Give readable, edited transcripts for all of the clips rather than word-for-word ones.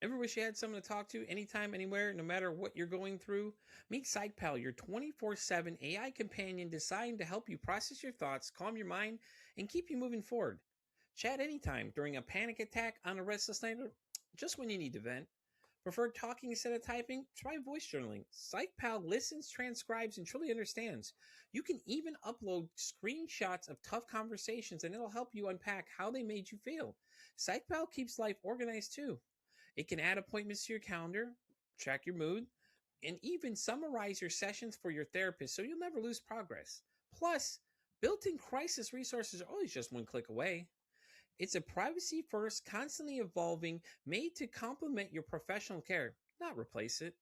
Ever wish you had someone to talk to anytime, anywhere, no matter what you're going through? Meet PsychPal, your 24/7 AI companion designed to help you process your thoughts, calm your mind, and keep you moving forward. Chat anytime during a panic attack, on a restless night, or just when you need to vent. Prefer talking instead of typing? Try voice journaling. PsychPal listens, transcribes, and truly understands. You can even upload screenshots of tough conversations and it'll help you unpack how they made you feel. PsychPal keeps life organized too. It can add appointments to your calendar, track your mood, and even summarize your sessions for your therapist so you'll never lose progress. Plus, built in crisis resources are always just one click away. It's a privacy first, constantly evolving, made to complement your professional care, not replace it.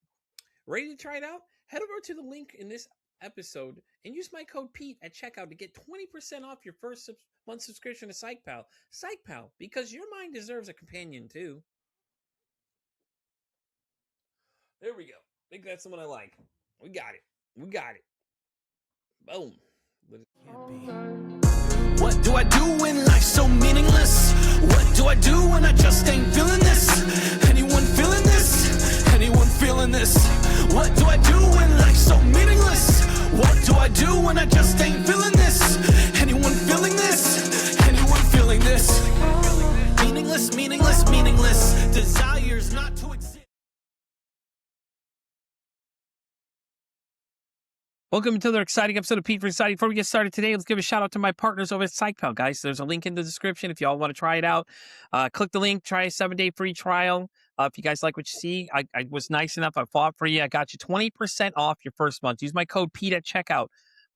Ready to try it out? Head over to the link in this episode and use my code Pete at checkout to get 20% off your first month subscription to PsychPal. PsychPal, because your mind deserves a companion too. There we go. I think that's the one I like. We got it. We got it. Boom. What do I do when life's so meaningless? What do I do when I just ain't feeling this? Anyone feeling this? Anyone feeling this? What do I do when life's so meaningless? What do I do when I just ain't feeling this? Anyone feeling this? Anyone feeling this? Meaningless, meaningless, meaningless. Desires not to exist. Welcome to another exciting episode of Pete for Society. Before we get started today, let's give a shout out to my partners over at PsychPal, guys. There's a link in the description if y'all want to try it out. Click the link, try a 7-day free trial. If you guys like what you see, I was nice enough. I fought for you. I got you 20% off your first month. Use my code Pete at checkout.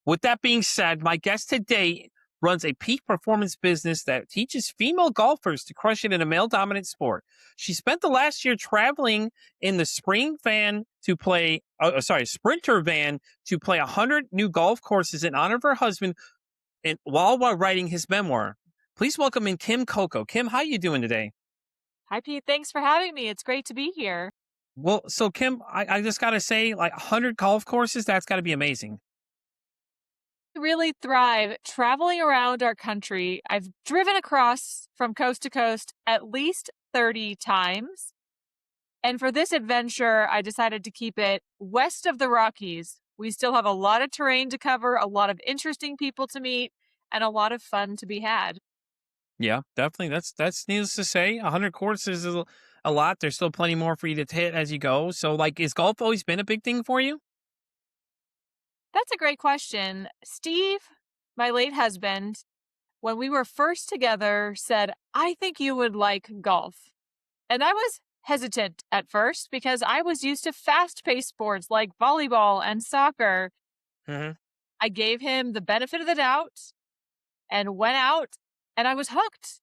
With that being said, my guest today runs a peak performance business that teaches female golfers to crush it in a male-dominant sport. She spent the last year traveling in the sprinter van to play 100 new golf courses in honor of her husband, and while writing his memoir. Please welcome in Kim Coco. Kim, how you doing today? Hi, Pete. Thanks for having me. It's great to be here. Well, so Kim, I just got to say, like 100 golf courses, that's got to be amazing. I really thrive traveling around our country. I've driven across from coast to coast at least 30 times. And for this adventure, I decided to keep it west of the Rockies. We still have a lot of terrain to cover, a lot of interesting people to meet, and a lot of fun to be had. Yeah, definitely. That's needless to say. 100 courses is a lot. There's still plenty more for you to hit as you go. So, like, is golf always been a big thing for you? That's a great question. Steve, my late husband, when we were first together, said, I think you would like golf. And I was hesitant at first because I was used to fast-paced sports like volleyball and soccer. Mm-hmm. I gave him the benefit of the doubt and went out, and I was hooked.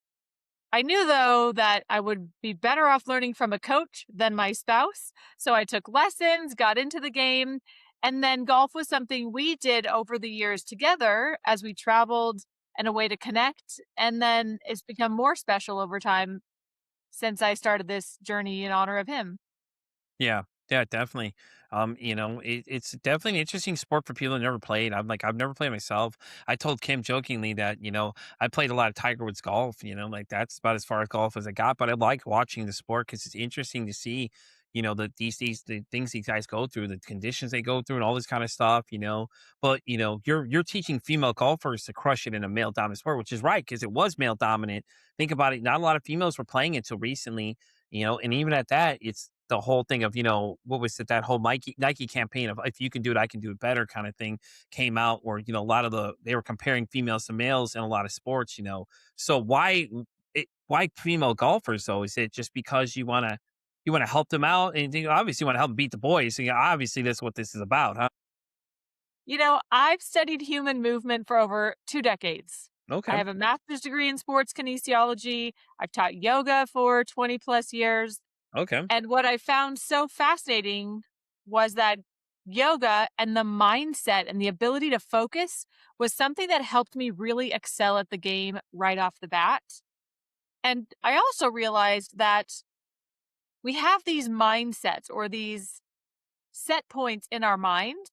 I knew, though, that I would be better off learning from a coach than my spouse. So I took lessons, got into the game, and then golf was something we did over the years together as we traveled and a way to connect. And then it's become more special over time since I started this journey in honor of him. Yeah, yeah, definitely. It's definitely an interesting sport for people who never played. I've never played myself. I told Kim jokingly that, I played a lot of Tiger Woods golf, like that's about as far as golf as I got. But I like watching the sport because it's interesting to see, the things these guys go through, the conditions they go through, and all this kind of stuff. But you're teaching female golfers to crush it in a male dominant sport, which is right because it was male dominant. Think about it. Not a lot of females were playing it until recently. And even at that, it's the whole thing of, what was it, that whole Nike campaign of if you can do it, I can do it better kind of thing came out where, a lot of they were comparing females to males in a lot of sports. So why female golfers though? Is it just because you want to help them out and obviously you want to help them beat the boys? So obviously that's what this is about, huh? I've studied human movement for over 2 decades. Okay. I have a master's degree in sports kinesiology. I've taught yoga for 20 plus years. Okay. And what I found so fascinating was that yoga and the mindset and the ability to focus was something that helped me really excel at the game right off the bat. And I also realized that we have these mindsets or these set points in our mind.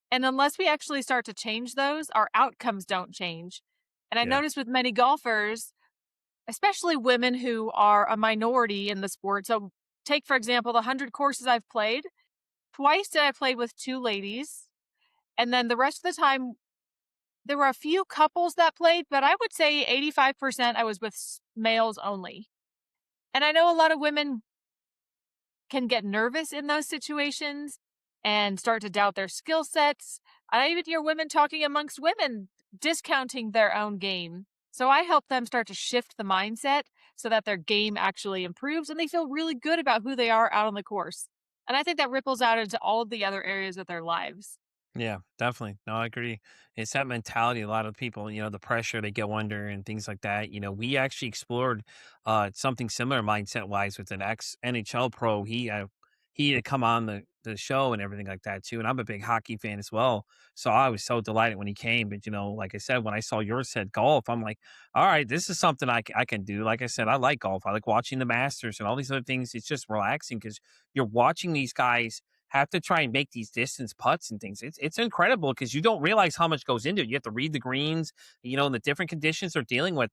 And unless we actually start to change those, our outcomes don't change. And I Yeah. noticed with many golfers, especially women who are a minority in the sport. So take, for example, the 100 courses I've played. Twice did I play with two ladies. And then the rest of the time, there were a few couples that played, but I would say 85% I was with males only. And I know a lot of women can get nervous in those situations and start to doubt their skill sets. I even hear women talking amongst women, discounting their own game. So I help them start to shift the mindset so that their game actually improves and they feel really good about who they are out on the course. And I think that ripples out into all of the other areas of their lives. Yeah, definitely. No, I agree. It's that mentality. A lot of people, the pressure they go under and things like that. We actually explored something similar mindset wise with an ex NHL pro. He had come on the show and everything like that too. And I'm a big hockey fan as well. So I was so delighted when he came. But like I said, when I saw yours said golf, I'm like, all right, this is something I can do. Like I said, I like golf. I like watching the Masters and all these other things. It's just relaxing because you're watching these guys have to try and make these distance putts and things. It's incredible because you don't realize how much goes into it. You have to read the greens, and the different conditions they're dealing with.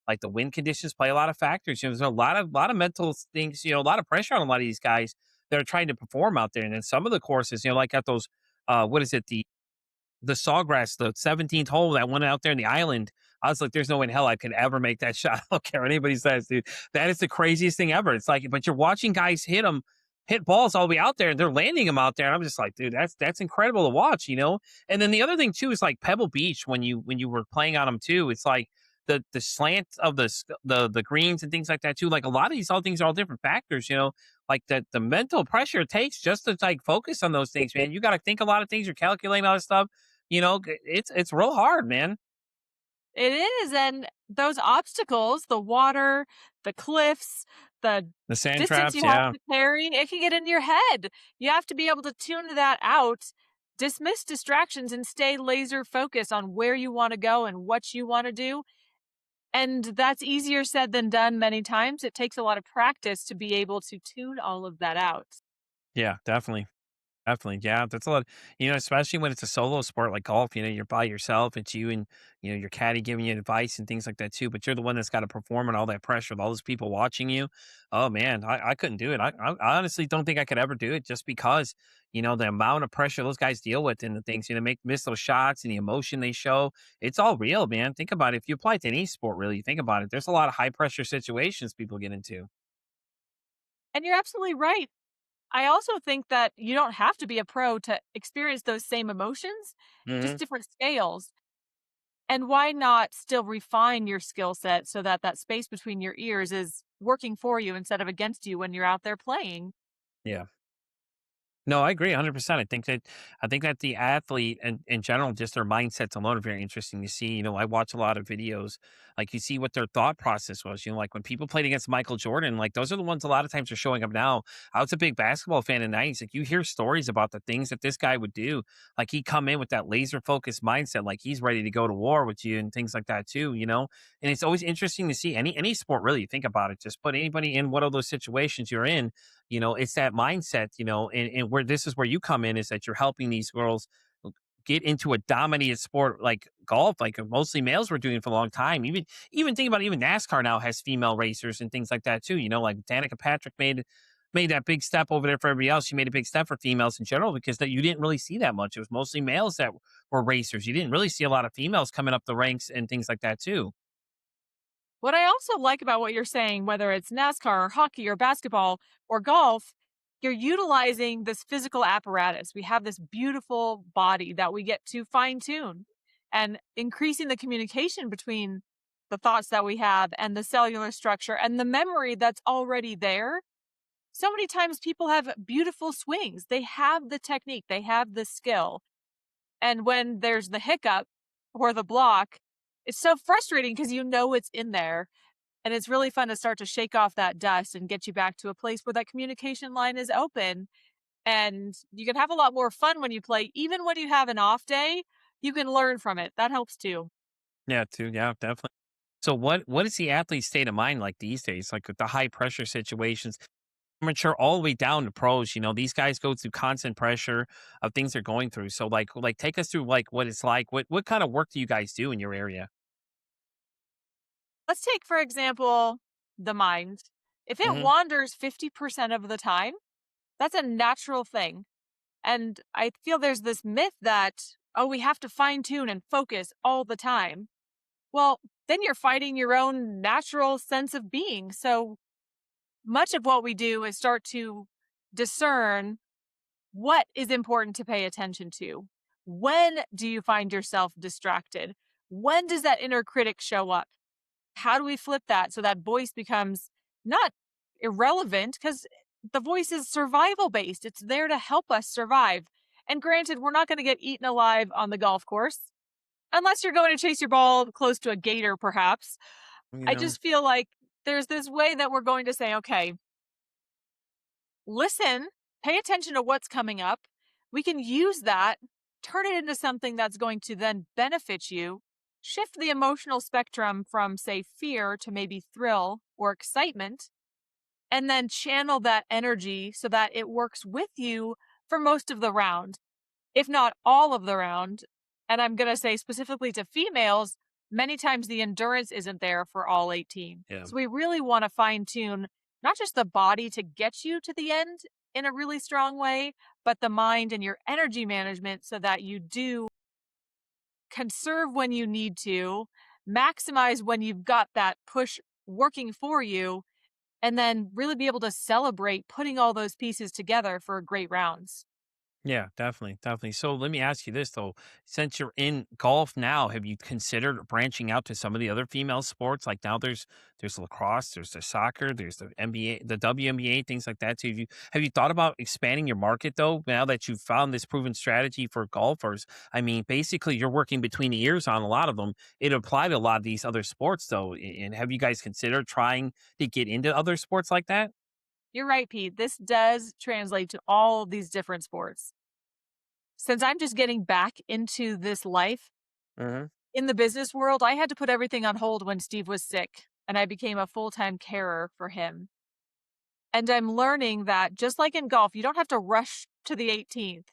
Like the wind conditions play a lot of factors. There's a lot of mental things. A lot of pressure on a lot of these guys that are trying to perform out there. And then some of the courses, like at those, what is it, the Sawgrass, the 17th hole that went out there in the island. I was like, there's no way in hell I could ever make that shot. I don't care what anybody says, dude. That is the craziest thing ever. It's like, but you're watching guys hit balls all the way out there and they're landing them out there. And I'm just like, dude, that's incredible to watch. And then the other thing too is like Pebble Beach when you were playing on them too. It's like the slant of the greens and things like that too. Like a lot of these all things are all different factors. Like the mental pressure it takes just to like focus on those things, man. You got to think a lot of things. You're calculating all this stuff. It's real hard, man. It is. And those obstacles, the water, the cliffs, the The sand distance traps, you have yeah. to carry, it can get into your head. You have to be able to tune that out, dismiss distractions, and stay laser focused on where you want to go and what you want to do. And that's easier said than done many times. It takes a lot of practice to be able to tune all of that out. Yeah, definitely. Definitely. Yeah, that's a lot. Especially when it's a solo sport like golf, you're by yourself. It's you and, your caddy giving you advice and things like that too. But you're the one that's got to perform and all that pressure with all those people watching you. Oh, man, I couldn't do it. I honestly don't think I could ever do it just because, the amount of pressure those guys deal with and the things, miss those shots and the emotion they show. It's all real, man. Think about it. If you apply it to any sport, really, think about it. There's a lot of high pressure situations people get into. And you're absolutely right. I also think that you don't have to be a pro to experience those same emotions, just Hmm. different scales. And why not still refine your skill set so that that space between your ears is working for you instead of against you when you're out there playing? Yeah. No, I agree 100%. I think that the athlete and in general, just their mindsets alone are very interesting to see. I watch a lot of videos, like you see what their thought process was. Like when people played against Michael Jordan, like those are the ones a lot of times are showing up now. I was a big basketball fan in the 90s. Like you hear stories about the things that this guy would do. Like he'd come in with that laser focused mindset, like he's ready to go to war with you and things like that too. And it's always interesting to see any sport really, think about it. Just put anybody in one of those situations you're in. It's that mindset, and where this is where you come in is that you're helping these girls get into a dominated sport like golf, like mostly males were doing for a long time. Even think about it, even NASCAR now has female racers and things like that too. Like Danica Patrick made that big step over there for everybody else. She made a big step for females in general because that you didn't really see that much. It was mostly males that were racers. You didn't really see a lot of females coming up the ranks and things like that too. What I also like about what you're saying, whether it's NASCAR or hockey or basketball or golf, you're utilizing this physical apparatus. We have this beautiful body that we get to fine tune and increasing the communication between the thoughts that we have and the cellular structure and the memory that's already there. So many times people have beautiful swings. They have the technique, they have the skill. And when there's the hiccup or the block, it's so frustrating because you know it's in there. And it's really fun to start to shake off that dust and get you back to a place where that communication line is open. And you can have a lot more fun when you play. Even when you have an off day, you can learn from it. That helps too. Yeah, too. Yeah, definitely. So what is the athlete's state of mind like these days? Like with the high pressure situations, amateur all the way down to pros. These guys go through constant pressure of things they're going through. So like take us through like what it's like. What kind of work do you guys do in your area? Let's take, for example, the mind. If it Hmm. wanders 50% of the time, that's a natural thing. And I feel there's this myth that, oh, we have to fine tune and focus all the time. Well, then you're fighting your own natural sense of being. So much of what we do is start to discern what is important to pay attention to. When do you find yourself distracted? When does that inner critic show up? How do we flip that so that voice becomes not irrelevant, because the voice is survival based? It's there to help us survive. And granted, we're not going to get eaten alive on the golf course unless you're going to chase your ball close to a gator, perhaps. You I know. just feel like there's this way that we're going to say, okay, listen, pay attention to what's coming up. We can use that, turn it into something that's going to then benefit you, shift the emotional spectrum from, say, fear to maybe thrill or excitement, and then channel that energy so that it works with you for most of the round, if not all of the round. And I'm going to say specifically to females, many times the endurance isn't there for all 18. Yeah. So we really want to fine tune not just the body to get you to the end in a really strong way, but the mind and your energy management so that you do conserve when you need to, maximize when you've got that push working for you, and then really be able to celebrate putting all those pieces together for great rounds. Yeah, definitely, definitely. So let me ask you this though: since you're in golf now, have you considered branching out to some of the other female sports? Like now, there's lacrosse, there's the soccer, there's the NBA, the WNBA, things like that. So have you thought about expanding your market though? Now that you've found this proven strategy for golfers, I mean, basically you're working between the ears on a lot of them. It apply to a lot of these other sports though. And have you guys considered trying to get into other sports like that? You're right, Pete. This does translate to all of these different sports. Since I'm just getting back into this life Hmm. in the business world, I had to put everything on hold when Steve was sick and I became a full time carer for him. And I'm learning that just like in golf, you don't have to rush to the 18th.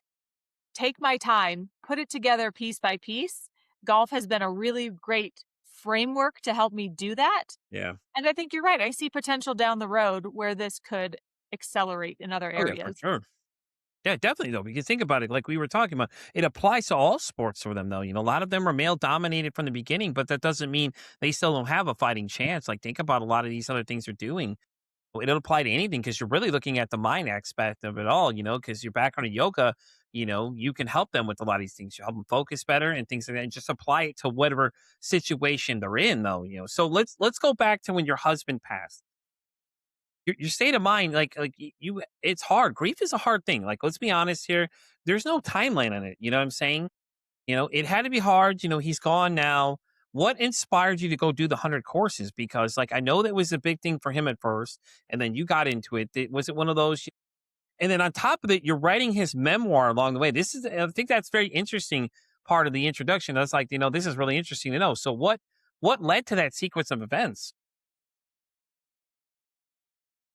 Take my time, put it together piece by piece. Golf has been a really great framework to help me do that. Yeah. And I think you're right. I see potential down the road where this could accelerate in other Oh yeah, for areas. sure. Yeah, definitely though, because think about it, like we were talking about, it applies to all sports for them though. A lot of them are male dominated from the beginning, but that doesn't mean they still don't have a fighting chance. Like think about a lot of these other things they're doing. It'll apply to anything because you're really looking at the mind aspect of it all, because your background in yoga, you can help them with a lot of these things. You help them focus better and things like that, and just apply it to whatever situation they're in though. So let's go back to when your husband passed. Your state of mind, you, it's hard. Grief is a hard thing. Like, let's be honest here. There's no timeline on it. You know what I'm saying? It had to be hard. He's gone now. What inspired you to go do the 100 courses? Because, like, I know that was a big thing for him at first, and then you got into it. Was it one of those? And then on top of it, you're writing his memoir along the way. I think that's very interesting part of the introduction. That's like, this is really interesting to know. So, what led to that sequence of events?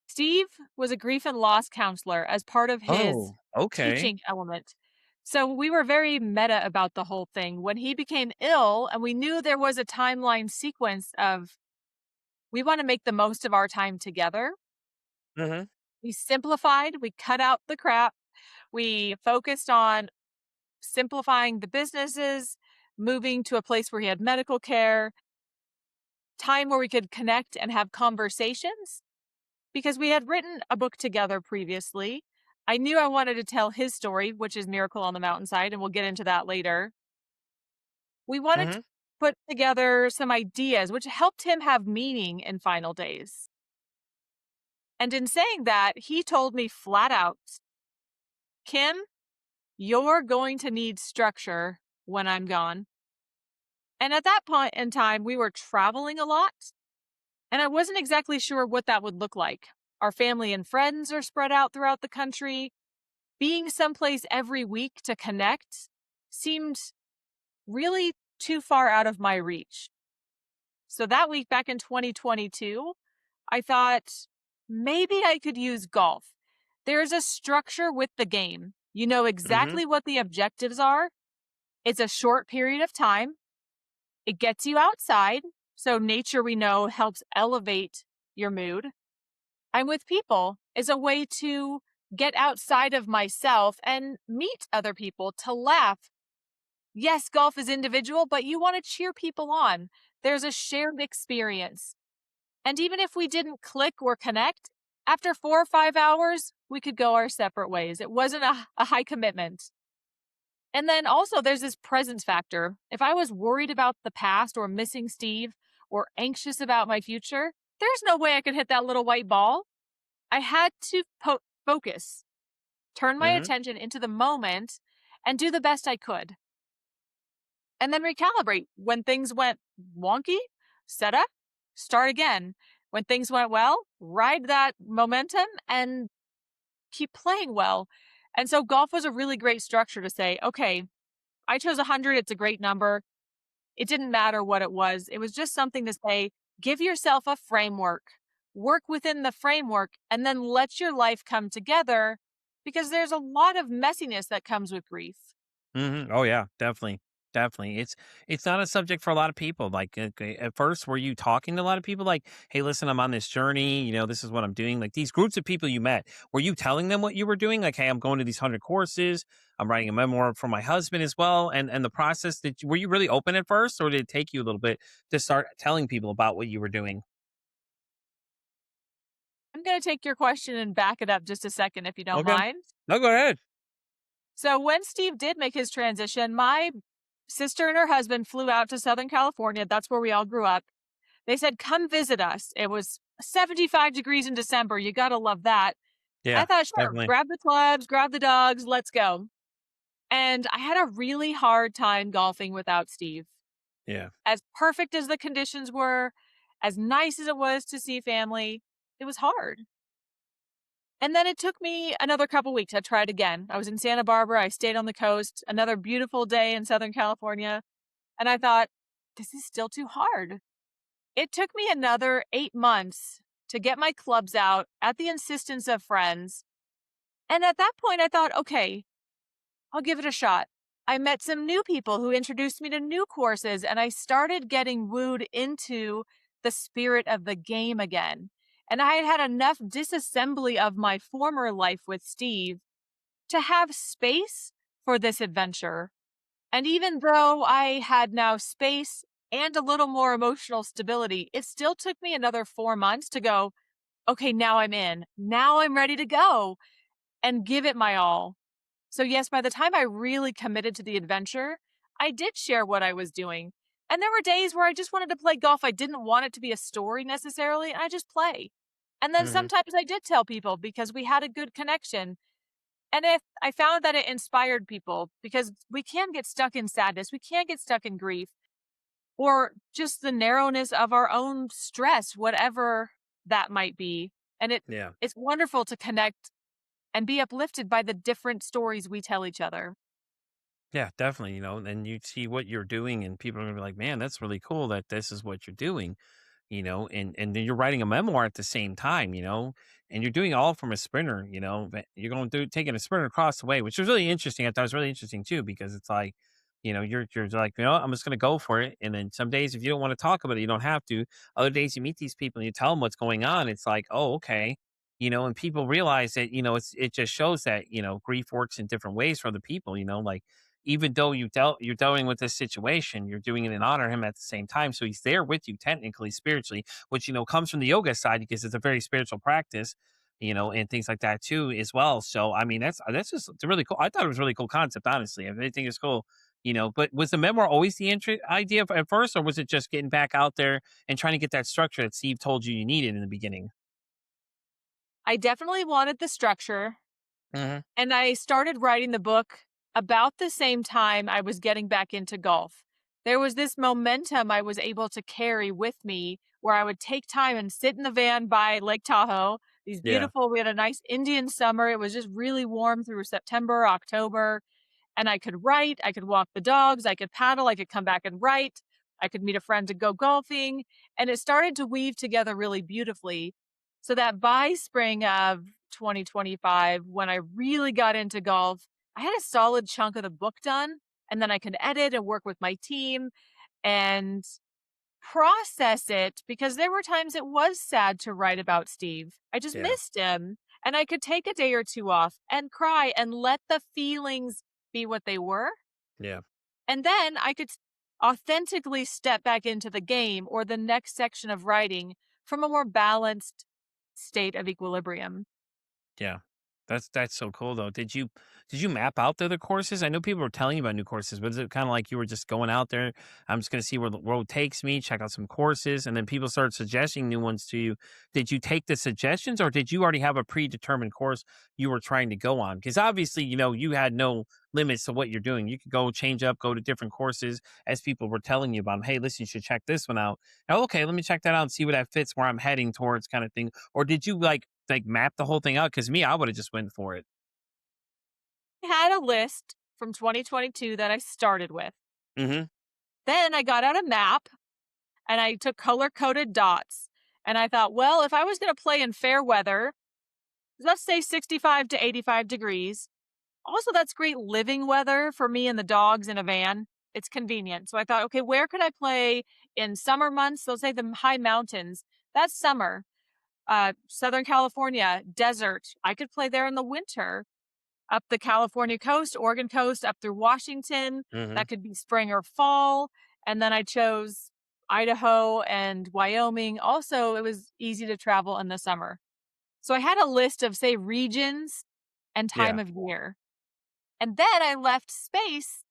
Steve was a grief and loss counselor as part of his Oh, okay. teaching element. So we were very meta about the whole thing. When he became ill, and we knew there was a timeline sequence of we want to make the most of our time together, Hmm. we simplified, we cut out the crap, we focused on simplifying the businesses, moving to a place where he had medical care, time where we could connect and have conversations because we had written a book together previously. I knew I wanted to tell his story, which is Miracle on the Mountainside, and we'll get into that later. We wanted to Hmm. put together some ideas, which helped him have meaning in final days. And in saying that, he told me flat out, Kim, you're going to need structure when I'm gone. And at that point in time, we were traveling a lot, and I wasn't exactly sure what that would look like. Our family and friends are spread out throughout the country. Being someplace every week to connect seemed really too far out of my reach. So that week back in 2022, I thought maybe I could use golf. There's a structure with the game. You know Hmm. exactly what the objectives are. It's a short period of time. It gets you outside. So nature, we know, helps elevate your mood. I'm with people is a way to get outside of myself and meet other people, to laugh. Yes, golf is individual, but you want to cheer people on. There's a shared experience. And even if we didn't click or connect, after 4 or 5 hours, we could go our separate ways. It wasn't a high commitment. And then also there's this presence factor. If I was worried about the past or missing Steve or anxious about my future, there's no way I could hit that little white ball. I had to focus, turn my Hmm. attention into the moment and do the best I could. And then recalibrate. When things went wonky, set up, start again. When things went well, ride that momentum and keep playing well. And so golf was a really great structure to say, okay, I chose 100. It's a great number. It didn't matter what it was. It was just something to say, give yourself a framework, work within the framework, and then let your life come together because there's a lot of messiness that comes with grief. Oh yeah, definitely. Definitely. It's not a subject for a lot of people. Like okay, at first, were you talking to a lot of people like, "Hey, listen, I'm on this journey, this is what I'm doing." Like these groups of people you met, were you telling them what you were doing? Like, "Hey, I'm going to these 100 courses. I'm writing a memoir for my husband as well." And the process were you really open at first or did it take you a little bit to start telling people about what you were doing? I'm going to take your question and back it up just a second, if you don't Okay. mind. No, go ahead. So, when Steve did make his transition, my sister and her husband flew out to Southern California. That's where we all grew up. They said, come visit us. It was 75 degrees in December. You got to love that. I Yeah, thought, sure, definitely. grab the clubs, grab the dogs, let's go. And I had a really hard time golfing without Steve. Yeah. As perfect as the conditions were, as nice as it was to see family, it was hard. And then it took me another couple weeks. I tried again. I was in Santa Barbara. I stayed on the coast, another beautiful day in Southern California. And I thought, this is still too hard. It took me another 8 months to get my clubs out at the insistence of friends. And at that point, I thought, okay, I'll give it a shot. I met some new people who introduced me to new courses, and I started getting wooed into the spirit of the game again. And I had had enough disassembly of my former life with Steve to have space for this adventure. And even though I had now space and a little more emotional stability, it still took me another 4 months to go, okay, now I'm in. Now I'm ready to go and give it my all. So, yes, by the time I really committed to the adventure, I did share what I was doing. And there were days where I just wanted to play golf. I didn't want it to be a story necessarily. I just play. And then Hmm. sometimes I did tell people because we had a good connection. And if I found that it inspired people because we can get stuck in sadness, we can get stuck in grief or just the narrowness of our own stress, whatever that might be. And Yeah. it's wonderful to connect and be uplifted by the different stories we tell each other. Yeah, definitely. And you see what you're doing, and people are gonna be like, "Man, that's really cool that this is what you're doing." And then you're writing a memoir at the same time, and you're doing it all from a sprinter, but you're going through taking a sprinter across the way, which is really interesting. I thought it was really interesting too, because it's like, you're like, I'm just gonna go for it. And then some days if you don't want to talk about it, you don't have to. Other days you meet these people and you tell them what's going on. It's like, oh, okay. And people realize that, it just shows that, grief works in different ways for other people, like even though you're dealing with this situation, you're doing it in honor of him at the same time. So he's there with you technically, spiritually, which comes from the yoga side because it's a very spiritual practice, and things like that too as well. So I mean that's just it's a really cool. I thought it was a really cool concept, honestly. I think it's cool. But was the memoir always the idea at first, or was it just getting back out there and trying to get that structure that Steve told you needed in the beginning? I definitely wanted the structure, Hmm. and I started writing the book about the same time I was getting back into golf. There was this momentum I was able to carry with me where I would take time and sit in the van by Lake Tahoe. Yeah. We had a nice Indian summer. It was just really warm through September, October. And I could write, I could walk the dogs, I could paddle, I could come back and write, I could meet a friend to go golfing. And it started to weave together really beautifully. So that by spring of 2025, when I really got into golf, I had a solid chunk of the book done. And then I could edit and work with my team and process it because there were times it was sad to write about Steve. I just Yeah. missed him. And I could take a day or two off and cry and let the feelings be what they were. Yeah. And then I could authentically step back into the game or the next section of writing from a more balanced state of equilibrium. Yeah. That's so cool though. Did you map out the other courses? I know people were telling you about new courses, but is it kind of like you were just going out there? I'm just going to see where the road takes me, check out some courses, and then people started suggesting new ones to you. Did you take the suggestions, or did you already have a predetermined course you were trying to go on? Because obviously, you had no limits to what you're doing. You could go change up, go to different courses as people were telling you about 'em. Hey, listen, you should check this one out. Oh, okay, let me check that out and see where that fits where I'm heading towards, kind of thing. Or did you like map the whole thing out? Because me, I would have just went for it. I had a list from 2022 that I started with. Hmm. Then I got out a map and I took color coded dots. And I thought, well, if I was going to play in fair weather, let's say 65 to 85 degrees. Also, that's great living weather for me and the dogs in a van. It's convenient. So I thought, okay, where could I play in summer months? Let's say the high mountains. That's summer. Southern California, desert. I could play there in the winter. Up the California coast, Oregon coast, up through Washington. Hmm. That could be spring or fall. And then I chose Idaho and Wyoming. Also, it was easy to travel in the summer. So I had a list of, say, regions and time Yeah. of year. And then I left space.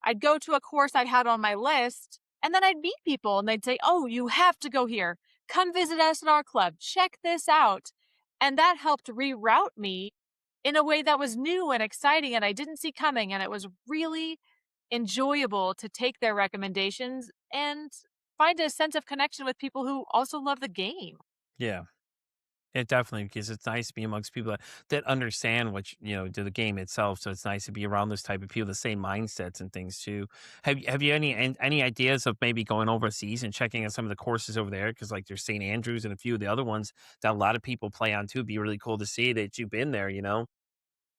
I'd go to a course I had on my list, and then I'd meet people and they'd say, oh, you have to go here. Come visit us at our club. Check this out. And that helped reroute me in a way that was new and exciting and I didn't see coming. And it was really enjoyable to take their recommendations and find a sense of connection with people who also love the game. Yeah. It definitely, because it's nice to be amongst people that understand what do the game itself. So it's nice to be around those type of people, the same mindsets and things too. Have you any ideas of maybe going overseas and checking out some of the courses over there? Because like there's St. Andrews and a few of the other ones that a lot of people play on too. It'd be really cool to see that you've been there.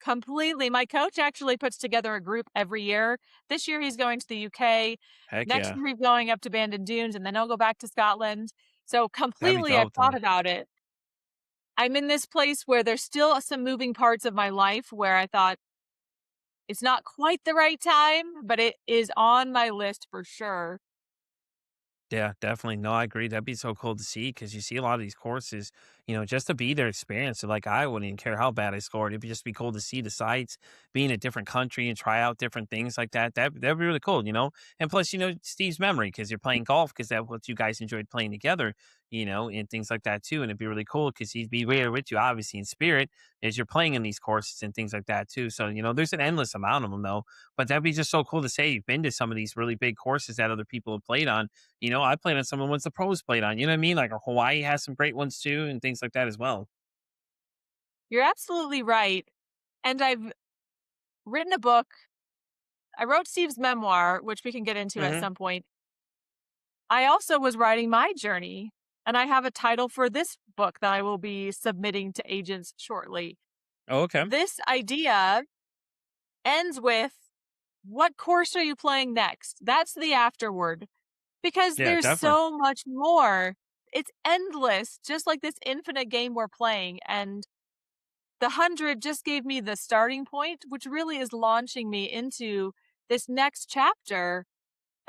Completely. My coach actually puts together a group every year. This year he's going to the UK. Heck Next yeah, year he's going up to Bandon Dunes and then he'll go back to Scotland. So that'd be completely I've dope thought then. about it. I'm in this place where there's still some moving parts of my life where I thought it's not quite the right time, but it is on my list for sure. Yeah, definitely. No, I agree. That'd be so cool to see because you see a lot of these courses, just to be their experience. So, like, I wouldn't even care how bad I scored. It'd just be cool to see the sights, be in a different country and try out different things like that. That'd be really cool. And plus, Steve's memory because you're playing golf because that's what you guys enjoyed playing together, and things like that too. And it'd be really cool because he'd be there with you, obviously, in spirit as you're playing in these courses and things like that too. So, there's an endless amount of them though. But that'd be just so cool to say you've been to some of these really big courses that other people have played on. I played on some of the ones the pros played on. You know what I mean? Like Hawaii has some great ones too, and things like that as well. You're absolutely right. And I've written a book. I wrote Steve's memoir, which we can get into at Hmm. some point. I also was writing my journey, and I have a title for this book that I will be submitting to agents shortly. Oh, okay. This idea ends with, what course are you playing next? That's the afterword because Yeah, there's definitely. so much more. It's endless, just like this infinite game we're playing. And the 100 just gave me the starting point, which really is launching me into this next chapter.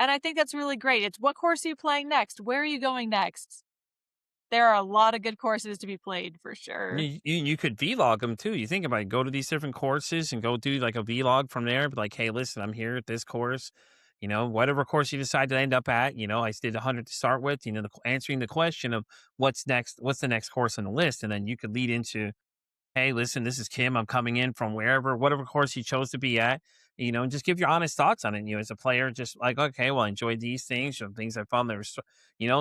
And I think that's really great. It's, what course are you playing next? Where are you going next? There are a lot of good courses to be played for sure. You could vlog them too. You think about it, go to these different courses and go do like a vlog from there. But like, hey, listen, I'm here at this course. Whatever course you decide to end up at. I did 100 to start with. Answering the question of what's next, what's the next course on the list, and then you could lead into, hey, listen, this is Kim. I'm coming in from wherever, whatever course you chose to be at, and just give your honest thoughts on it. As a player, just like, okay, well, I enjoyed these things, things I found there was,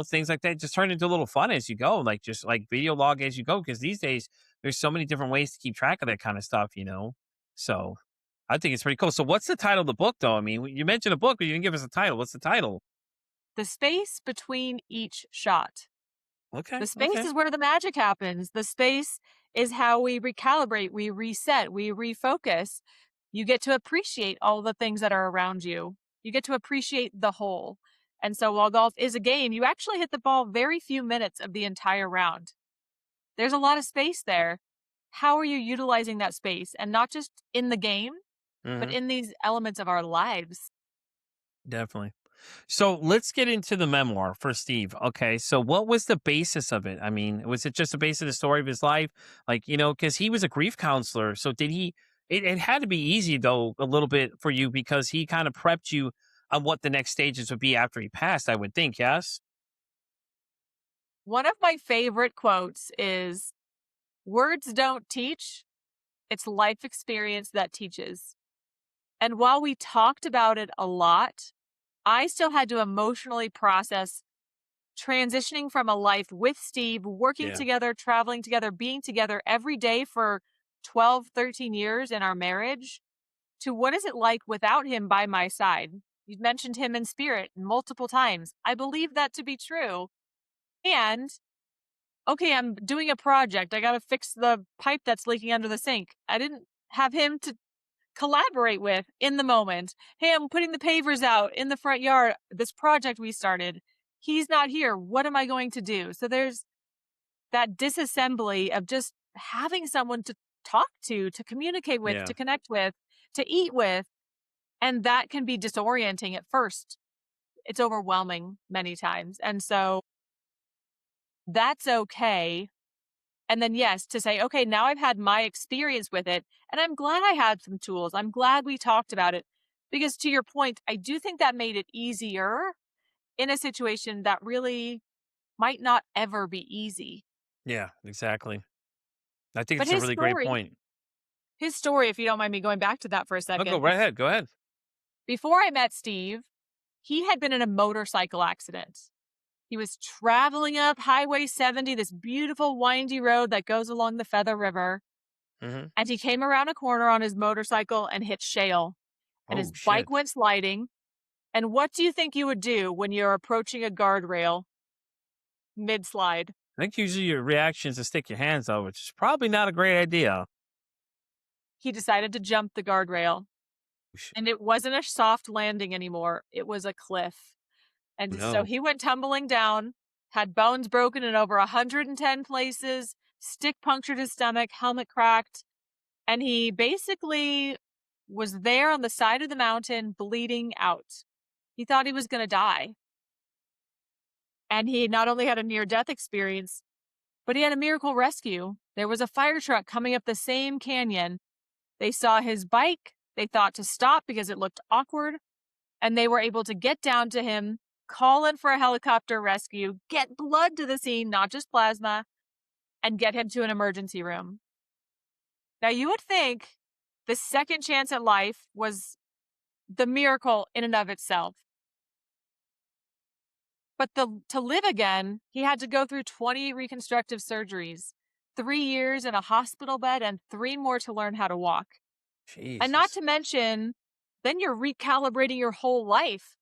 things like that. Just turn into a little fun as you go, like just like video log as you go. Cause these days there's so many different ways to keep track of that kind of stuff. So I think it's pretty cool. So what's the title of the book though? I mean, you mentioned a book, but you didn't give us a title. What's the title? The space between each shot. Okay. The space Okay. is where the magic happens. The space is how we recalibrate, we reset, we refocus. You get to appreciate all the things that are around you. You get to appreciate the whole. And so while golf is a game, you actually hit the ball very few minutes of the entire round. There's a lot of space there. How are you utilizing that space? And not just in the game, but Hmm. in these elements of our lives. Definitely. So let's get into the memoir for Steve. Okay. So what was the basis of it? I mean, was it just the base of the story of his life? Like, because he was a grief counselor. So did he, it had to be easy though, a little bit for you because he kind of prepped you on what the next stages would be after he passed, I would think. Yes. One of my favorite quotes is, "Words don't teach, it's life experience that teaches." And while we talked about it a lot, I still had to emotionally process transitioning from a life with Steve, working Yeah. together, traveling together, being together every day for 12, 13 years in our marriage, to what is it like without him by my side? You've mentioned him in spirit multiple times. I believe that to be true. And okay, I'm doing a project. I got to fix the pipe that's leaking under the sink. I didn't have him to collaborate with in the moment. Hey, I'm putting the pavers out in the front yard. This project we started. He's not here. What am I going to do? So there's that disassembly of just having someone to talk to communicate with, Yeah. to connect with, to eat with. And that can be disorienting at first. It's overwhelming many times. And so that's okay. And then, yes, to say, okay, now I've had my experience with it, and I'm glad I had some tools. I'm glad we talked about it. Because to your point, I do think that made it easier in a situation that really might not ever be easy. Yeah, exactly. I think But it's a really great point. his story, if you don't mind me going back to that for a Oh, go second. right ahead. Go ahead. Before I met Steve, he had been in a motorcycle accident. He was traveling up Highway 70, this beautiful windy road that goes along the Feather River. Hmm. And he came around a corner on his motorcycle and hit shale, and his Oh, bike shit. went sliding. And what do you think you would do when you're approaching a guardrail mid slide? I think usually your reaction is to stick your hands out, which is probably not a great idea. He decided to jump the guardrail, Sh- and it wasn't a soft landing anymore, it was a cliff. And so No. he went tumbling down, had bones broken in over 110 places, stick punctured his stomach, helmet cracked, and he basically was there on the side of the mountain bleeding out. He thought he was going to die. And he not only had a near death experience, but he had a miracle rescue. There was a fire truck coming up the same canyon. They saw his bike. They thought to stop because it looked awkward. And they were able to get down to him, call in for a helicopter rescue, get blood to the scene, not just plasma, and get him to an emergency room. Now, you would think the second chance at life was the miracle in and of itself. But to live again, he had to go through 20 reconstructive surgeries, 3 years in a hospital bed, and 3 more to learn how to walk. And not Jesus. to mention, then you're recalibrating your whole life.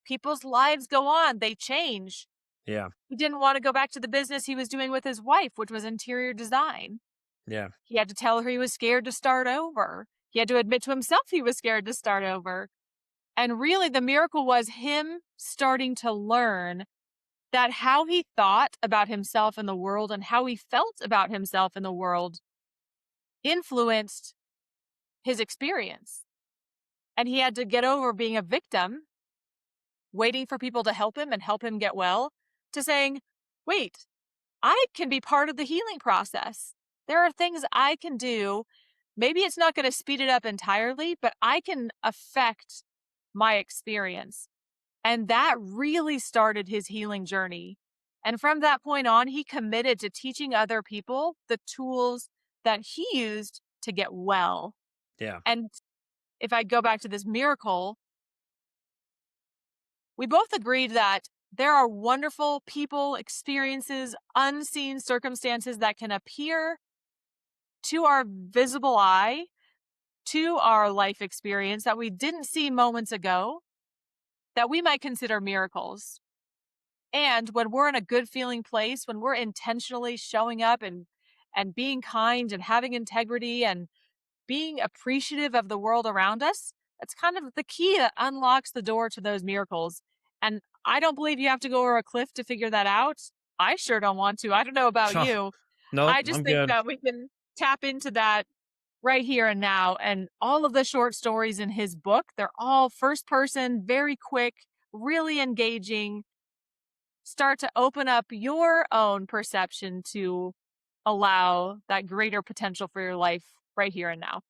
People's lives go on, they change. Yeah. He didn't want to go back to the business he was doing with his wife, which was interior design. Yeah. He had to tell her he was scared to start over. He had to admit to himself he was scared to start over. And really, the miracle was him starting to learn that how he thought about himself in the world and how he felt about himself in the world influenced his experience. And he had to get over being a victim, waiting for people to help him and help him get well, to saying, wait, I can be part of the healing process. There are things I can do. Maybe it's not going to speed it up entirely, but I can affect my experience. And that really started his healing journey. And from that point on, he committed to teaching other people the tools that he used to get well. Yeah. And if I go back to this miracle, we both agreed that there are wonderful people, experiences, unseen circumstances that can appear to our visible eye, to our life experience that we didn't see moments ago, that we might consider miracles. And when we're in a good feeling place, when we're intentionally showing up and being kind and having integrity and being appreciative of the world around us, that's kind of the key that unlocks the door to those miracles. And I don't believe you have to go over a cliff to figure that out. I sure don't want to. I don't know about you. Nope, I just I'm think good. that we can tap into that right here and now. And all of the short stories in his book, they're all first person, very quick, really engaging. Start to open up your own perception to allow that greater potential for your life right here and now.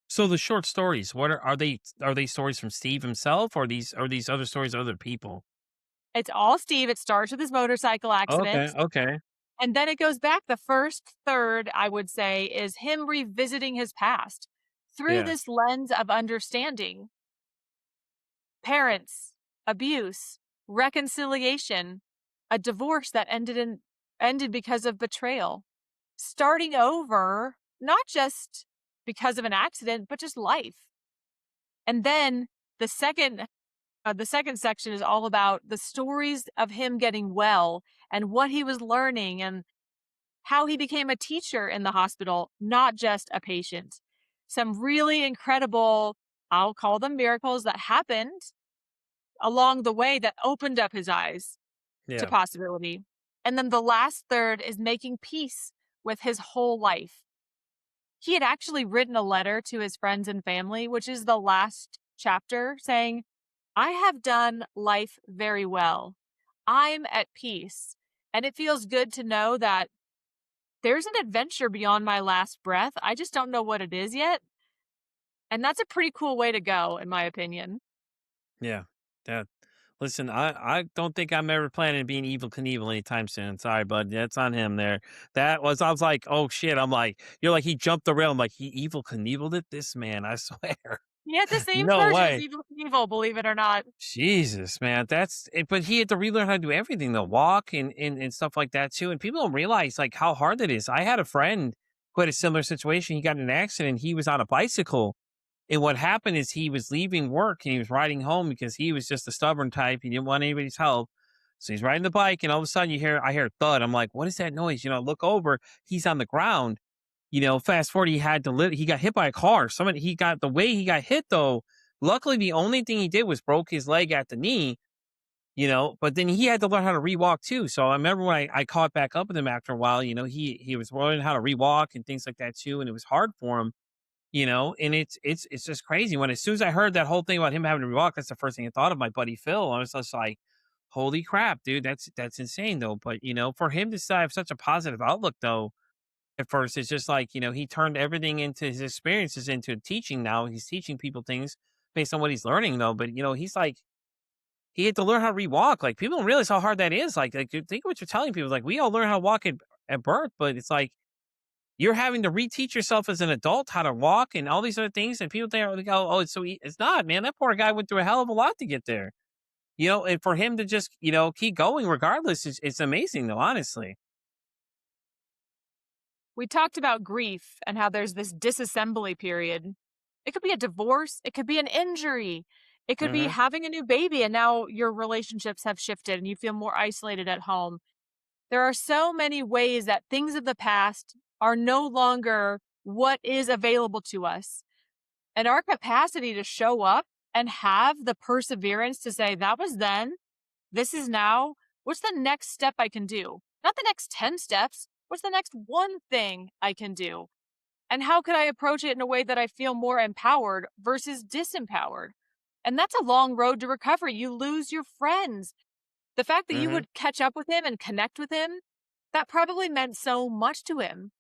So the short stories, what are they stories from Steve himself, or these other stories of other people? It's all Steve. It starts with his motorcycle Okay, accident. okay. And then it goes back. The first third, I would say, is him revisiting his past through Yeah. this lens of understanding parents, abuse, reconciliation, a divorce that ended because of betrayal, starting over, not just because of an accident, but just life. And then the second the second section is all about the stories of him getting well and what he was learning and how he became a teacher in the hospital, not just a patient. Some really incredible, I'll call them miracles, that happened along the way that opened up his eyes to Yeah. possibility. And then the last third is making peace with his whole life. He had actually written a letter to his friends and family, which is the last chapter, saying, I have done life very well. I'm at peace. And it feels good to know that there's an adventure beyond my last breath. I just don't know what it is yet. And that's a pretty cool way to go, in my opinion. Yeah. That Listen, I don't think I'm ever planning on being Evil Knievel anytime soon. Sorry, bud. That's on him there. I was like, oh shit. I'm like, you're like, he jumped the rail. I'm like, he Evil Knieveled it? This man, I swear. He had the same No version as way. Evil, believe it or not. Jesus, man. But he had to relearn how to do everything, the walk and stuff like that too. And people don't realize like how hard that is. I had a friend who had a similar situation. He got in an accident. He was on a bicycle. And what happened is he was leaving work and he was riding home because he was just a stubborn type. He didn't want anybody's help. So he's riding the bike, and all of a sudden I hear a thud. I'm like, what is that noise? I look over, he's on the ground. Fast forward, he got hit by a car. The way he got hit though, luckily the only thing he did was broke his leg at the knee, but then he had to learn how to rewalk too. So I remember when I caught back up with him after a while, he was learning how to rewalk and things like that too. And it was hard for him, and it's just crazy. When as soon as I heard that whole thing about him having to rewalk, that's the first thing I thought of my buddy Phil. I was just like, holy crap, dude, that's insane though. But for him to have such a positive outlook though, at first it's just like, he turned everything into his experiences into teaching. Now he's teaching people things based on what he's learning though. But he's like, he had to learn how to rewalk. Like, people don't realize how hard that is. Like think of what you're telling people. Like, we all learn how to walk at birth, but it's like you're having to reteach yourself as an adult how to walk and all these other things. And people think, oh, it's so it's not, man. That poor guy went through a hell of a lot to get there. And for him to just, keep going regardless, it's amazing though, honestly. We talked about grief and how there's this disassembly period. It could be a divorce, it could be an injury, it could be Hmm. having a new baby, and now your relationships have shifted and you feel more isolated at home. There are so many ways that things of the past are no longer what is available to us. And our capacity to show up and have the perseverance to say, that was then, this is now. What's the next step I can do? Not the next 10 steps. What's the next one thing I can do? And how could I approach it in a way that I feel more empowered versus disempowered? And that's a long road to recovery. You lose your friends. The fact that you Hmm. would catch up with him and connect with him, that probably meant so much to him.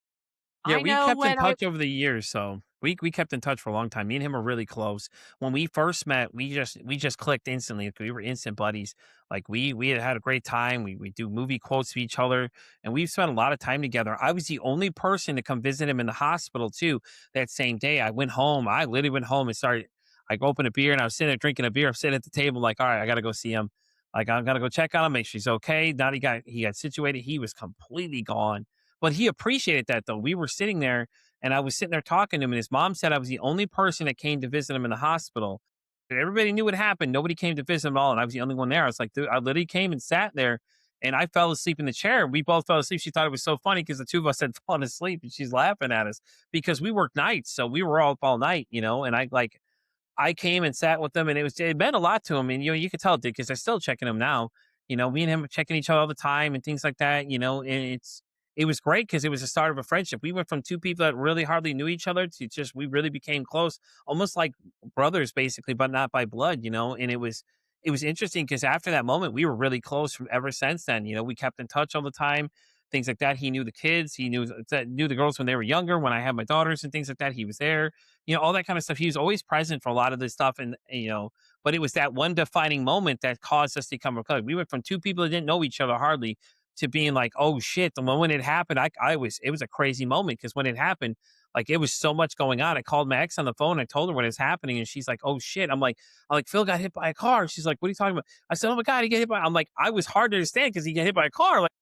Yeah, I we know kept in when I touch over the years, so we kept in touch for a long time. Me and him are really close. When we first met, we just clicked instantly. Like, we were instant buddies. Like, we had a great time. We do movie quotes to each other, and we've spent a lot of time together. I was the only person to come visit him in the hospital too. That same day, I went home. I literally went home and started. I opened a beer and I was sitting there drinking a beer. I'm sitting at the table, like, all right, I gotta go see him. Like, I'm gonna go check on him, make sure he's okay. Now he got situated. He was completely gone, but he appreciated that though. We were sitting there and I was sitting there talking to him, and his mom said I was the only person that came to visit him in the hospital. Everybody knew what happened. Nobody came to visit him at all. And I was the only one there. I was like, dude, I literally came and sat there, and I fell asleep in the chair. We both fell asleep. She thought it was so funny because the two of us had fallen asleep, and she's laughing at us because we worked nights. So we were all up all night, and I came and sat with him, and it meant a lot to him. And you could tell it did because I still checking him now. Me and him are checking each other all the time and things like that. And it was great because it was the start of a friendship. We went from two people that really hardly knew each other to just we really became close, almost like brothers, basically, but not by blood. And it was interesting because after that moment, we were really close from ever since then. We kept in touch all the time, things like that. He knew the kids, he knew the girls when they were younger. When I had my daughters and things like that, he was there. All that kind of stuff. He was always present for a lot of this stuff, and but it was that one defining moment that caused us to become close. We went from two people that didn't know each other hardly to being like, oh shit. The moment it happened, it was a crazy moment because when it happened, like it was so much going on. I called my ex on the phone. I told her what is happening, and she's like, "Oh shit!" I'm like, Phil got hit by a car. She's like, "What are you talking about?" I said, "Oh my god, he got hit by." I'm like, I was hard to understand because he got hit by a car. Like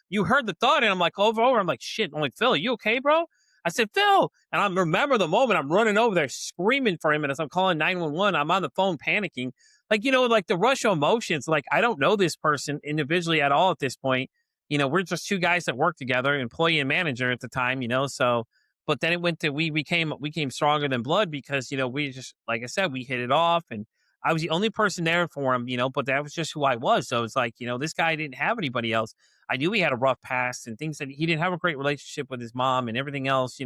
you heard the thud, and I'm like, over. I'm like, shit. I'm like, Phil, are you okay, bro? I said, Phil, and I remember the moment I'm running over there screaming for him, and as I'm calling 911, I'm on the phone panicking, like like the rush of emotions. Like I don't know this person individually at all at this point. We're just two guys that work together, employee and manager at the time. So but then it went to we came stronger than blood because we just like I said we hit it off and I was the only person there for him, but that was just who I was. So it's like this guy didn't have anybody else. I knew he had a rough past and things that he didn't have a great relationship with his mom and everything else.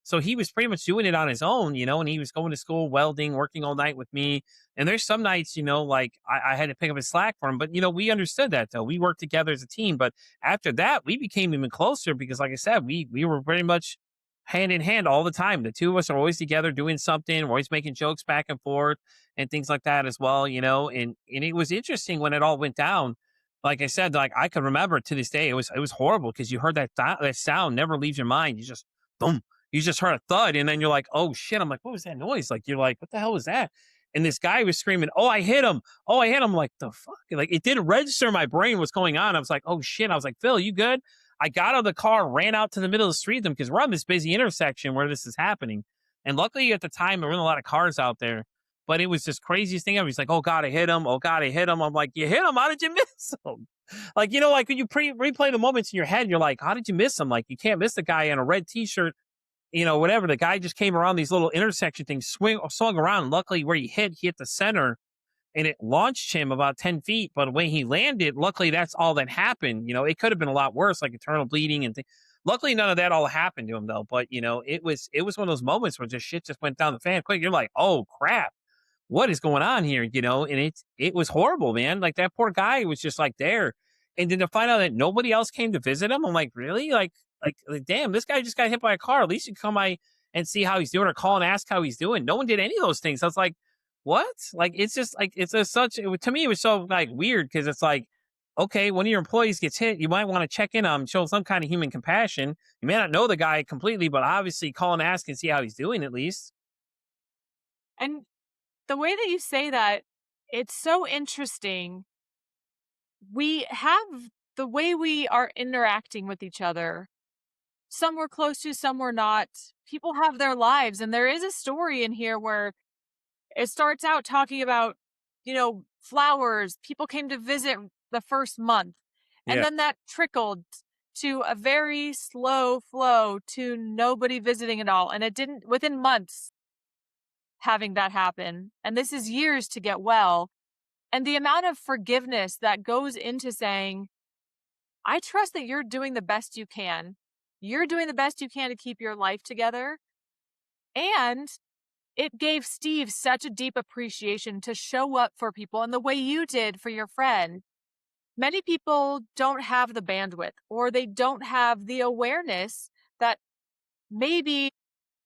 So he was pretty much doing it on his own, and he was going to school, welding, working all night with me. And there's some nights, like I had to pick up his slack for him, but we understood that though. We worked together as a team. But after that, we became even closer because, like I said, we were pretty much hand in hand all the time. The two of us are always together doing something. We're always making jokes back and forth and things like that as well. And it was interesting when it all went down. Like I said, like I could remember to this day, it was horrible because you heard that sound never leaves your mind. You just boom, you just heard a thud, and then you're like, oh shit. I'm like, what was that noise? Like you're like, what the hell was that? And this guy was screaming, oh, I hit him. Oh, I hit him. I'm like, the fuck? Like it didn't register in my brain what's going on. I was like, oh shit. I was like, Phil, you good? I got out of the car, ran out to the middle of the street with them because we're on this busy intersection where this is happening. And luckily at the time, there weren't a lot of cars out there. But it was just craziest thing ever. He's like, oh, God, I hit him. Oh, God, I hit him. I'm like, you hit him? How did you miss him? Like, like when you replay the moments in your head, you're like, how did you miss him? Like, you can't miss the guy in a red T-shirt, whatever. The guy just came around these little intersection things, swung around. Luckily, where he hit the center and it launched him about 10 feet. But when he landed, luckily, that's all that happened. It could have been a lot worse, like internal bleeding and things. Luckily, none of that all happened to him, though. But, it was one of those moments where just shit just went down the fan quick. You're like, oh, crap. What is going on here? And it was horrible, man. Like that poor guy was just like there. And then to find out that nobody else came to visit him, I'm like, really? Like damn, this guy just got hit by a car. At least you come by and see how he's doing or call and ask how he's doing. No one did any of those things. I was like, what? Like, it's just like, to me, it was so like weird because it's like, okay, one of your employees gets hit, you might want to check in on him, show some kind of human compassion. You may not know the guy completely, but obviously call and ask and see how he's doing at least. And the way that you say that, it's so interesting. We have the way we are interacting with each other. Some we're close to, some we're not. People have their lives. And there is a story in here where it starts out talking about, flowers. People came to visit the first month. And then that trickled to a very slow flow to nobody visiting at all. And it didn't, within months, having that happen. And this is years to get well. And the amount of forgiveness that goes into saying, I trust that you're doing the best you can. You're doing the best you can to keep your life together. And it gave Steve such a deep appreciation to show up for people in the way you did for your friend. Many people don't have the bandwidth or they don't have the awareness that maybe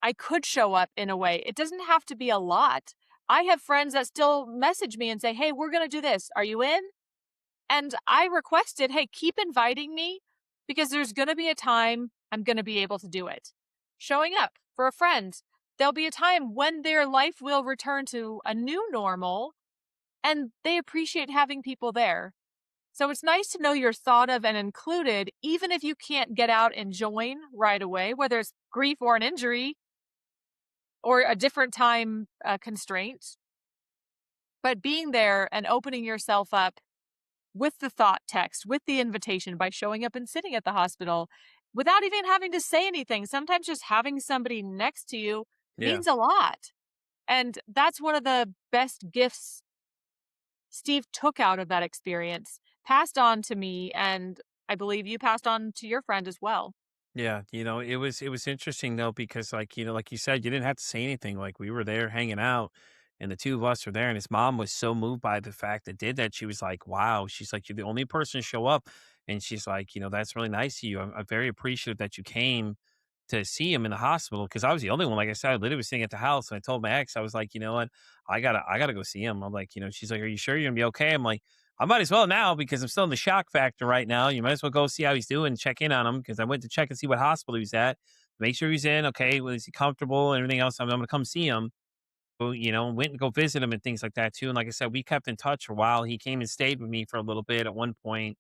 I could show up in a way. It doesn't have to be a lot. I have friends that still message me and say, hey, we're going to do this. Are you in? And I requested, hey, keep inviting me because there's going to be a time I'm going to be able to do it. Showing up for a friend. There'll be a time when their life will return to a new normal and they appreciate having people there. So it's nice to know you're thought of and included, even if you can't get out and join right away, whether it's grief or an injury or a different time constraint. But being there and opening yourself up with the thought text, with the invitation by showing up and sitting at the hospital without even having to say anything. Sometimes just having somebody next to you means a lot. And that's one of the best gifts Steve took out of that experience, passed on to me, and I believe you passed on to your friend as well. Yeah, it was interesting though because like you said, you didn't have to say anything. Like we were there hanging out and the two of us were there and his mom was so moved by the fact that did that. She was like, "Wow." She's like, "You're the only person to show up." And she's like, "That's really nice of you. I'm very appreciative that you came to see him in the hospital because I was the only one. Like I said, I literally was sitting at the house and I told my ex, I was like, you know what? I gotta go see him. I'm like, she's like, "Are you sure you're gonna be okay?" I'm like, I might as well now because I'm still in the shock factor right now. You might as well go see how he's doing, check in on him because I went to check and see what hospital he was at, make sure he's in. Okay, was he comfortable and everything else? I'm gonna come see him. But, went and go visit him and things like that too. And like I said, we kept in touch for a while. He came and stayed with me for a little bit at one point,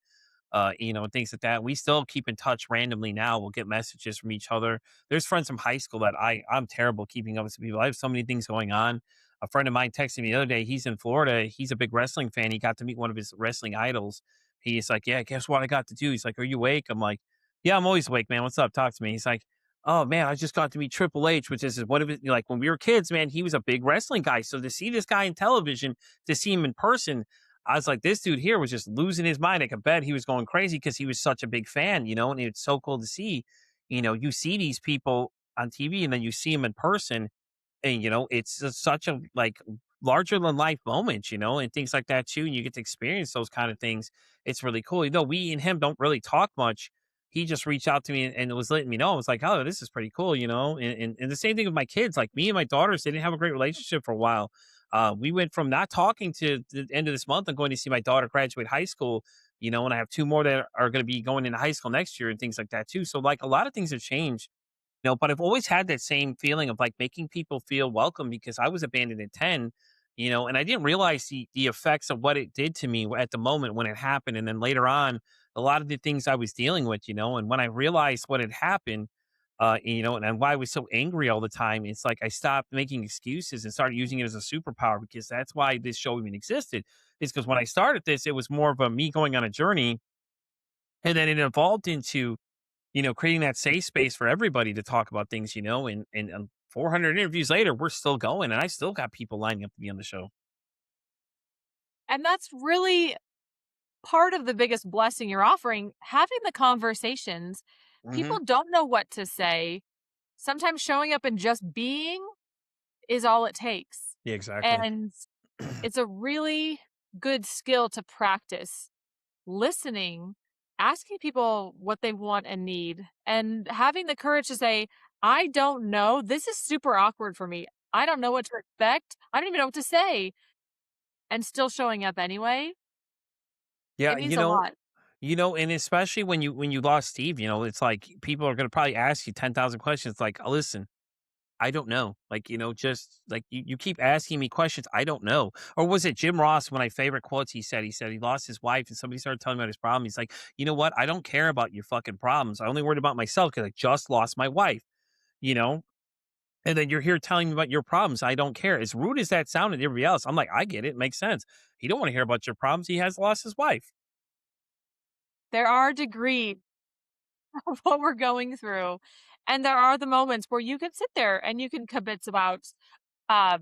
and things like that. We still keep in touch randomly now. We'll get messages from each other. There's friends from high school that I'm terrible keeping up with people. I have so many things going on. A friend of mine texted me the other day. He's in Florida. He's a big wrestling fan. He got to meet one of his wrestling idols. He's like, "Yeah, guess what I got to do?" He's like, "Are you awake?" I'm like, "Yeah, I'm always awake, man. What's up? Talk to me." He's like, "Oh man, I just got to meet Triple H, which is one of it. Like when we were kids, man, he was a big wrestling guy. So to see this guy in television, to see him in person, I was like, this dude here was just losing his mind. I could bet he was going crazy because he was such a big fan, and it's so cool to see. You see these people on TV and then you see them in person, and it's just such a like larger than life moment, and things like that too. And you get to experience those kind of things. It's really cool. We and him don't really talk much. He just reached out to me and was letting me know. I was like, oh, this is pretty cool, and the same thing with my kids. Like me and my daughters, they didn't have a great relationship for a while. We went from not talking to the end of this month. I'm going to see my daughter graduate high school, and I have two more that are going to be going into high school next year and things like that too. So like a lot of things have changed, but I've always had that same feeling of like making people feel welcome because I was abandoned at 10, and I didn't realize the effects of what it did to me at the moment when it happened. And then later on, a lot of the things I was dealing with, and when I realized what had happened, and why I was so angry all the time, it's like I stopped making excuses and started using it as a superpower because that's why this show even existed. Is because when I started this, it was more of a me going on a journey, and then it evolved into creating that safe space for everybody to talk about things, and 400 interviews later, we're still going, and I still got people lining up to be on the show. And that's really part of the biggest blessing you're offering, having the conversations. Hmm. People don't know what to say. Sometimes showing up and just being is all it takes. Yeah, exactly. And it's a really good skill to practice listening, asking people what they want and need, and having the courage to say, I don't know. This is super awkward for me. I don't know what to expect. I don't even know what to say. And still showing up anyway. Yeah, It means a lot. and especially when you lost Steve, it's like people are gonna probably ask you 10,000 questions. Like, oh, listen, I don't know. Like, just like you keep asking me questions. I don't know. Or was it Jim Ross? One of my favorite quotes he said he lost his wife and somebody started telling him about his problem. He's like, you know what? I don't care about your fucking problems. I only worried about myself because I just lost my wife, you know? And then you're here telling me about your problems. I don't care. As rude as that sounded to everybody else, I'm like, I get it. It makes sense. He don't want to hear about your problems. He has lost his wife. There are degrees of what we're going through. And there are the moments where you can sit there and you can kibitz about uh,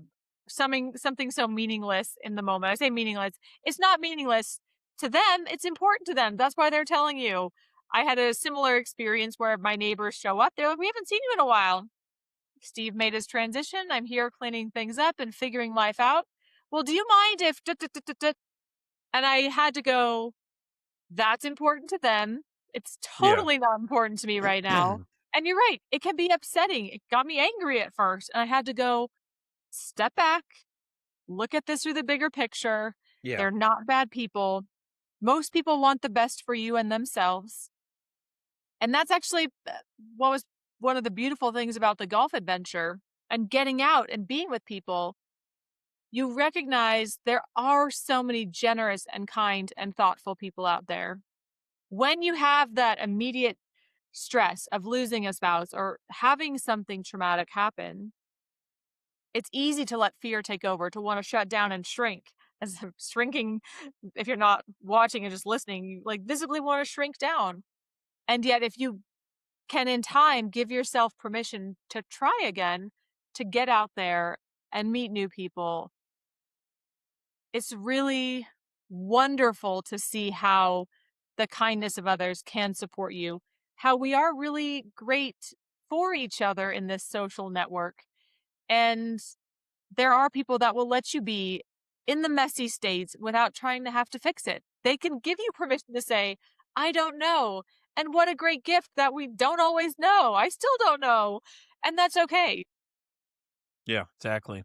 something so meaningless in the moment. I say meaningless. It's not meaningless to them. It's important to them. That's why they're telling you. I had a similar experience where my neighbors show up. They're like, we haven't seen you in a while. Steve made his transition. I'm here cleaning things up and figuring life out. Well, do you mind if... And I had to go, that's important to them. It's Yeah. totally not important to me right now. And you're right. It can be upsetting. It got me angry at first. And I had to go, step back, look at this through the bigger picture. Yeah. They're not bad people. Most people want the best for you and themselves. And that's actually what was one of the beautiful things about the golf adventure and getting out and being with people. You recognize there are so many generous and kind and thoughtful people out there. When you have that immediate stress of losing a spouse or having something traumatic happen, it's easy to let fear take over, to want to shut down and shrink. As shrinking, if you're not watching and just listening, you like visibly want to shrink down. And yet, if you can in time give yourself permission to try again, to get out there and meet new people. It's really wonderful to see how the kindness of others can support you, how we are really great for each other in this social network. And there are people that will let you be in the messy states without trying to have to fix it. They can give you permission to say, I don't know. And what a great gift that we don't always know. I still don't know. And that's okay. Yeah, exactly.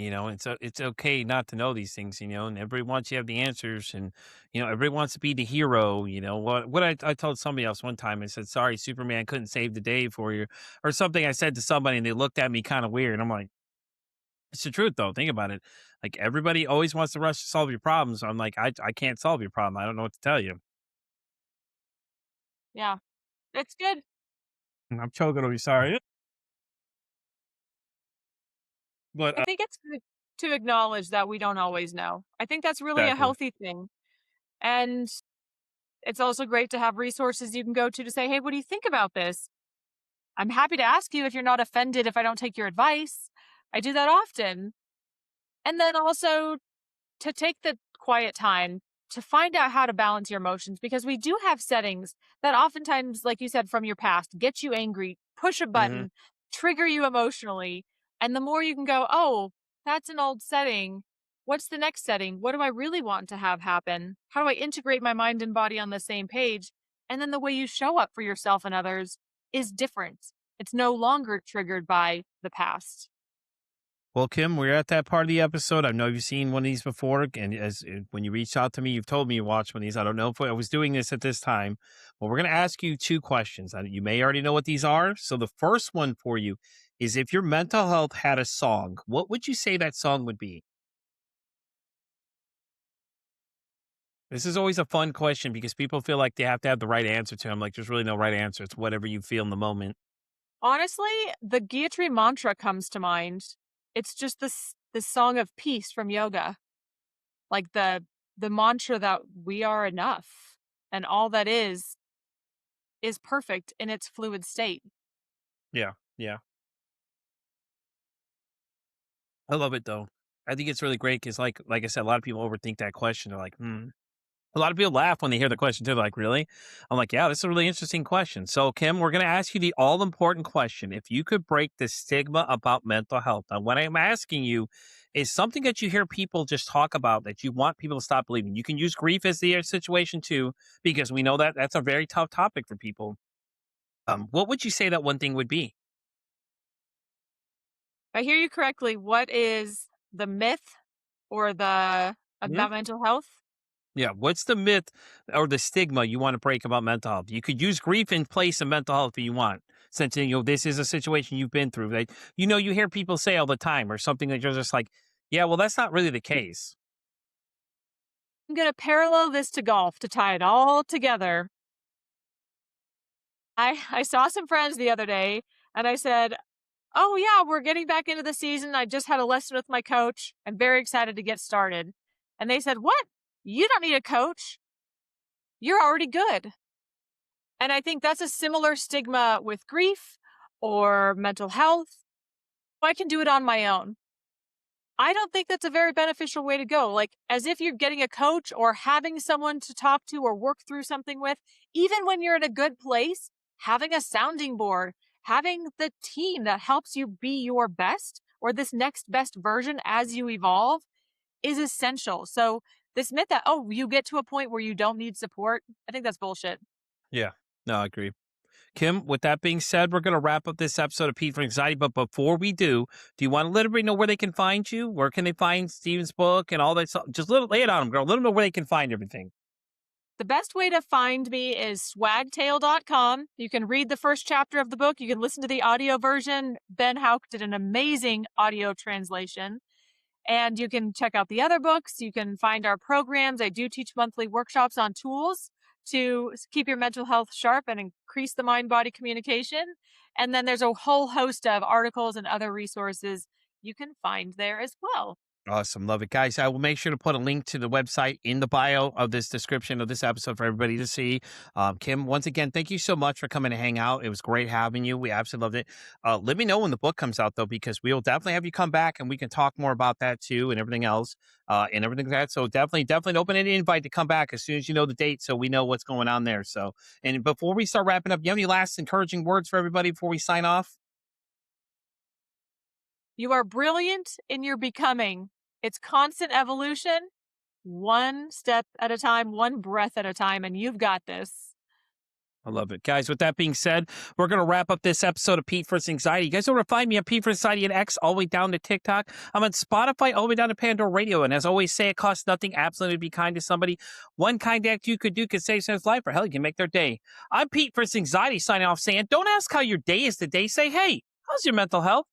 It's okay not to know these things, and everybody wants you to have the answers, and everybody wants to be the hero. What I told somebody else one time, I said, "Sorry, Superman couldn't save the day for you," or something. I said to somebody, and they looked at me kind of weird. I'm like, it's the truth, though. Think about it. Like everybody always wants to rush to solve your problems. I'm like, I can't solve your problem. I don't know what to tell you. Yeah, it's good. And I'm choking over. Sorry, but I think it's good to acknowledge that we don't always know. I think that's really a exactly. healthy thing. And it's also great to have resources you can go to say, hey, what do you think about this? I'm happy to ask you if you're not offended if I don't take your advice. I do that often. And then also to take the quiet time to find out how to balance your emotions because we do have settings that oftentimes, like you said, from your past, get you angry, push a Hmm. button, trigger you emotionally. And the more you can go, oh, that's an old setting. What's the next setting? What do I really want to have happen? How do I integrate my mind and body on the same page? And then the way you show up for yourself and others is different. It's no longer triggered by the past. Well, Kim, we're at that part of the episode. I know you've seen one of these before, and when you reached out to me, you've told me you watched one of these. I don't know if I was doing this at this time, but we're going to ask you two questions. You may already know what these are. So the first one for you is: if your mental health had a song, what would you say that song would be? This is always a fun question because people feel like they have to have the right answer to them. Like there's really no right answer. It's whatever you feel in the moment. Honestly, the Gayatri mantra comes to mind. It's just this song of peace from yoga, like the mantra that we are enough and all that is perfect in its fluid state. Yeah, yeah, I love it though. I think it's really great because, like I said, a lot of people overthink that question. They're like, hmm. A lot of people laugh when they hear the question too. They're like, really? I'm like, yeah, this is a really interesting question. So, Kim, we're going to ask you the all important question. If you could break the stigma about mental health, now, what I'm asking you is something that you hear people just talk about that you want people to stop believing. You can use grief as the situation too, because we know that that's a very tough topic for people. What would you say that one thing would be? If I hear you correctly, what is the myth or the Hmm? about mental health? Yeah. What's the myth or the stigma you want to break about mental health? You could use grief in place of mental health if you want, since this is a situation you've been through. Like, you hear people say all the time, or something that you're just like, yeah, well, that's not really the case. I'm going to parallel this to golf to tie it all together. I saw some friends the other day and I said, oh, yeah, we're getting back into the season. I just had a lesson with my coach. I'm very excited to get started. And they said, what? You don't need a coach. You're already good. And I think that's a similar stigma with grief or mental health. I can do it on my own. I don't think that's a very beneficial way to go. Like, as if you're getting a coach or having someone to talk to or work through something with, even when you're in a good place, having a sounding board, having the team that helps you be your best or this next best version as you evolve is essential. So, this myth that, oh, you get to a point where you don't need support, I think that's bullshit. Yeah. No, I agree. Kim, with that being said, we're going to wrap up this episode of Pete for Anxiety. But before we do you want to let everybody know where they can find you? Where can they find Steven's book and all that stuff? Just lay it on them, girl. Let them know where they can find everything. The best way to find me is swagtail.com. You can read the first chapter of the book. You can listen to the audio version. Ben Hauk did an amazing audio translation. And you can check out the other books. You can find our programs. I do teach monthly workshops on tools to keep your mental health sharp and increase the mind body communication. And then there's a whole host of articles and other resources you can find there as well. Awesome. Love it. Guys, I will make sure to put a link to the website in the bio of this description of this episode for everybody to see. Kim, once again, thank you so much for coming to hang out. It was great having you. We absolutely loved it. Let me know when the book comes out, though, because we will definitely have you come back and we can talk more about that, too, and everything else and everything like that. So definitely open an invite to come back as soon as you know the date so we know what's going on there. So, and before we start wrapping up, you have any last encouraging words for everybody before we sign off? You are brilliant in your becoming. It's constant evolution, one step at a time, one breath at a time, and you've got this. I love it. Guys, with that being said, we're going to wrap up this episode of Pete vs. Anxiety. You guys know where to find me on Pete vs. Anxiety and X, all the way down to TikTok. I'm on Spotify, all the way down to Pandora Radio. And as I always say, it costs nothing absolutely to be kind to somebody. One kind act you could do could save someone's life, or hell, you can make their day. I'm Pete vs. Anxiety signing off saying, don't ask how your day is today. Say, hey, how's your mental health?